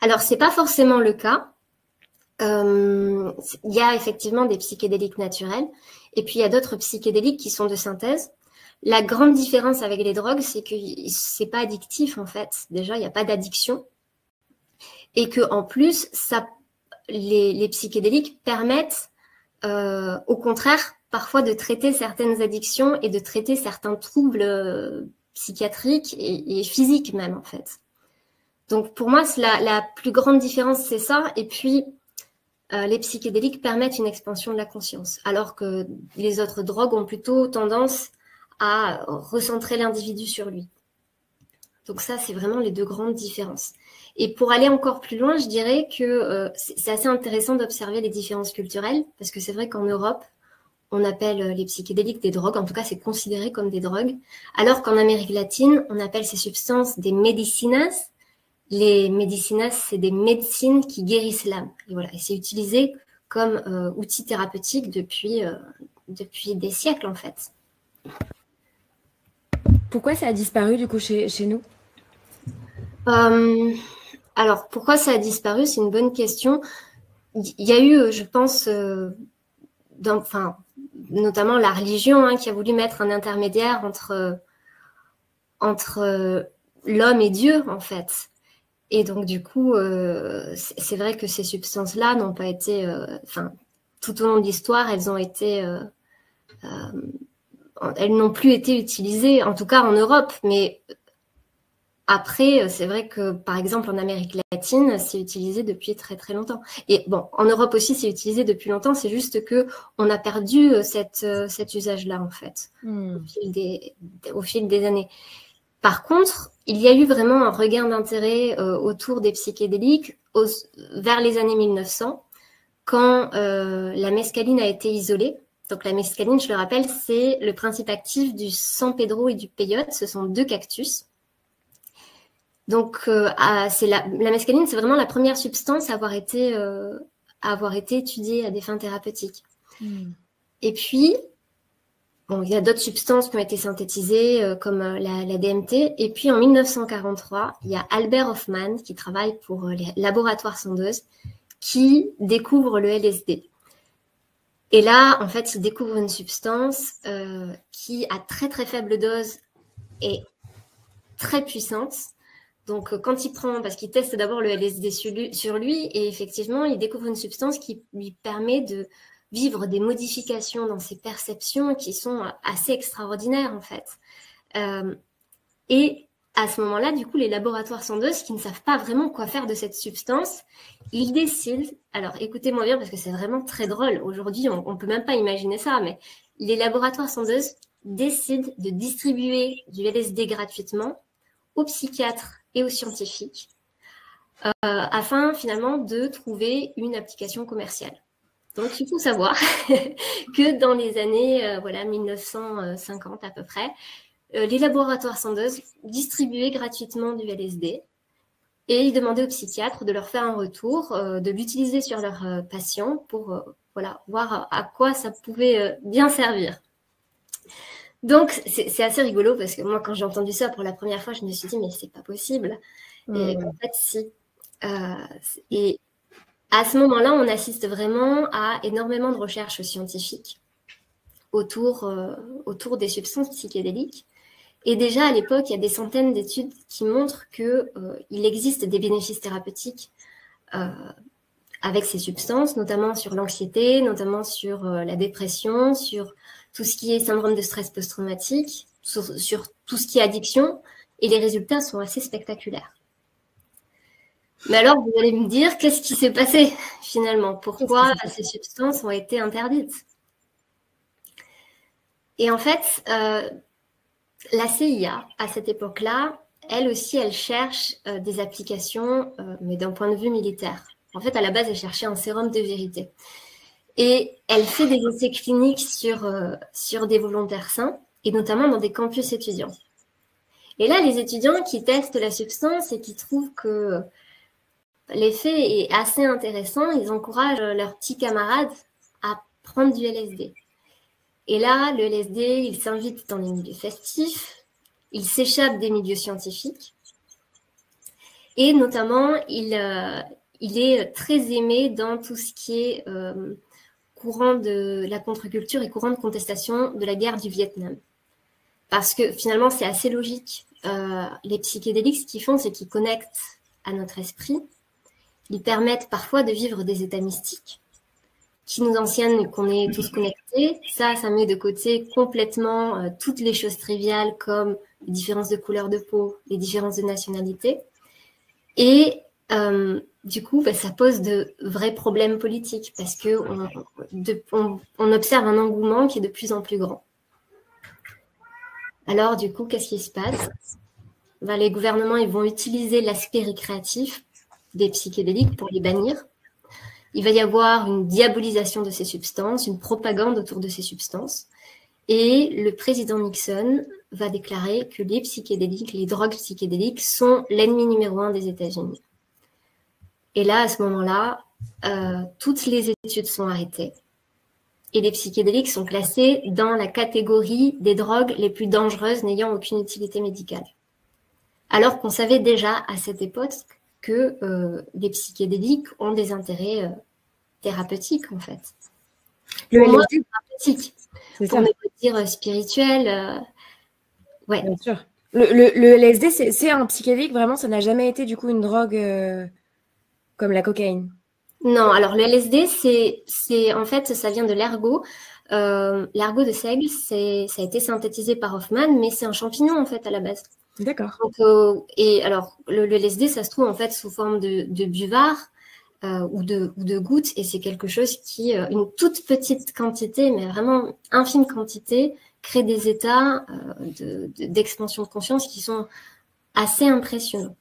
Alors, c'est pas forcément le cas. Il y a effectivement des psychédéliques naturels, et puis il y a d'autres psychédéliques qui sont de synthèse. La grande différence avec les drogues, c'est que c'est pas addictif en fait. Déjà, il n'y a pas d'addiction, et que en plus, les psychédéliques permettent, au contraire, parfois de traiter certaines addictions et de traiter certains troubles psychiatriques et physiques même en fait. Donc pour moi, la plus grande différence, c'est ça. Et puis les psychédéliques permettent une expansion de la conscience, alors que les autres drogues ont plutôt tendance à recentrer l'individu sur lui. Donc ça, c'est vraiment les deux grandes différences. Et pour aller encore plus loin, je dirais que c'est assez intéressant d'observer les différences culturelles, parce que c'est vrai qu'en Europe, on appelle les psychédéliques des drogues, en tout cas c'est considéré comme des drogues, alors qu'en Amérique latine, on appelle ces substances des medicinas. Les medicinas, c'est des médecines qui guérissent l'âme. Et voilà, et c'est utilisé comme outil thérapeutique depuis des siècles en fait. Pourquoi ça a disparu du coup chez nous? Alors, pourquoi ça a disparu? C'est une bonne question. Il y a eu, je pense, notamment la religion qui a voulu mettre un intermédiaire entre l'homme et Dieu, en fait. Et donc, du coup, c'est vrai que ces substances-là n'ont pas été... tout au long de l'histoire, elles n'ont plus été utilisées, en tout cas en Europe, mais... Après, c'est vrai que, par exemple, en Amérique latine, c'est utilisé depuis très, très longtemps. Et bon, en Europe aussi, c'est utilisé depuis longtemps. C'est juste que on a perdu cet usage-là, en fait, au fil des années. Par contre, il y a eu vraiment un regain d'intérêt autour des psychédéliques vers les années 1900, quand la mescaline a été isolée. Donc la mescaline, je le rappelle, c'est le principe actif du San Pedro et du peyote. Ce sont deux cactus. Donc, la mescaline, c'est vraiment la première substance à avoir été étudiée à des fins thérapeutiques. Et puis, bon, il y a d'autres substances qui ont été synthétisées, comme la DMT. Et puis, en 1943, il y a Albert Hofmann, qui travaille pour les laboratoires Sandoz, qui découvre le LSD. Et là, en fait, il découvre une substance qui, à très très faible dose, est très puissante. Donc, quand il prend, parce qu'il teste d'abord le LSD sur lui, et effectivement, il découvre une substance qui lui permet de vivre des modifications dans ses perceptions qui sont assez extraordinaires, en fait. Et à ce moment-là, du coup, les laboratoires Sandoz, qui ne savent pas vraiment quoi faire de cette substance, ils décident, alors écoutez-moi bien, parce que c'est vraiment très drôle, aujourd'hui, on ne peut même pas imaginer ça, mais les laboratoires Sandoz décident de distribuer du LSD gratuitement aux psychiatres et aux scientifiques, afin finalement de trouver une application commerciale. Donc il faut savoir que dans les années 1950 à peu près, les laboratoires Sandoz distribuaient gratuitement du LSD et ils demandaient aux psychiatres de leur faire un retour, de l'utiliser sur leurs patients pour voir à quoi ça pouvait bien servir. Donc, c'est assez rigolo parce que moi, quand j'ai entendu ça pour la première fois, je me suis dit, mais c'est pas possible. Et en fait, si. Et à ce moment-là, on assiste vraiment à énormément de recherches scientifiques autour des substances psychédéliques. Et déjà, à l'époque, il y a des centaines d'études qui montrent qu'il existe des bénéfices thérapeutiques avec ces substances, notamment sur l'anxiété, notamment sur la dépression, sur tout ce qui est syndrome de stress post-traumatique, sur tout ce qui est addiction, et les résultats sont assez spectaculaires. Mais alors, vous allez me dire, qu'est-ce qui s'est passé finalement? Pourquoi ces substances ont été interdites? Et en fait, la CIA, à cette époque-là, elle aussi, elle cherche des applications, mais d'un point de vue militaire. En fait, à la base, elle cherchait un sérum de vérité. Et elle fait des essais cliniques sur des volontaires sains, et notamment dans des campus étudiants. Et là, les étudiants qui testent la substance et qui trouvent que l'effet est assez intéressant, ils encouragent leurs petits camarades à prendre du LSD. Et là, le LSD, il s'invite dans les milieux festifs, il s'échappe des milieux scientifiques. Et notamment, il est très aimé dans tout ce qui est courant de la contre-culture et courant de contestation de la guerre du Vietnam. Parce que finalement, c'est assez logique. Les psychédéliques, ce qu'ils font, c'est qu'ils connectent à notre esprit. Ils permettent parfois de vivre des états mystiques qui nous enseignent qu'on est tous connectés. Ça met de côté complètement toutes les choses triviales comme les différences de couleur de peau, les différences de nationalité. Et du coup, ça pose de vrais problèmes politiques parce que on observe un engouement qui est de plus en plus grand. Alors, du coup, qu'est-ce qui se passe? Les gouvernements, ils vont utiliser l'aspect récréatif des psychédéliques pour les bannir. Il va y avoir une diabolisation de ces substances, une propagande autour de ces substances. Et le président Nixon va déclarer que les psychédéliques, les drogues psychédéliques sont l'ennemi numéro 1 des États-Unis. Et là, à ce moment-là, toutes les études sont arrêtées. Et les psychédéliques sont classés dans la catégorie des drogues les plus dangereuses n'ayant aucune utilité médicale. Alors qu'on savait déjà à cette époque que les psychédéliques ont des intérêts thérapeutiques, en fait. Le Pour moi, LSD, thérapeutique. c'est Pour ça. ne pas dire spirituel. Ouais. Bien sûr. Le LSD, c'est un psychédélique, vraiment, ça n'a jamais été du coup une drogue comme la cocaïne. Non, alors le LSD, c'est en fait, ça vient de l'ergot. L'ergot de seigle, ça a été synthétisé par Hoffman, mais c'est un champignon en fait à la base. D'accord. Donc, et alors le LSD, ça se trouve en fait sous forme de buvard ou de gouttes, et c'est quelque chose qui, une toute petite quantité, mais vraiment infime quantité, crée des états d'expansion de conscience qui sont assez impressionnants.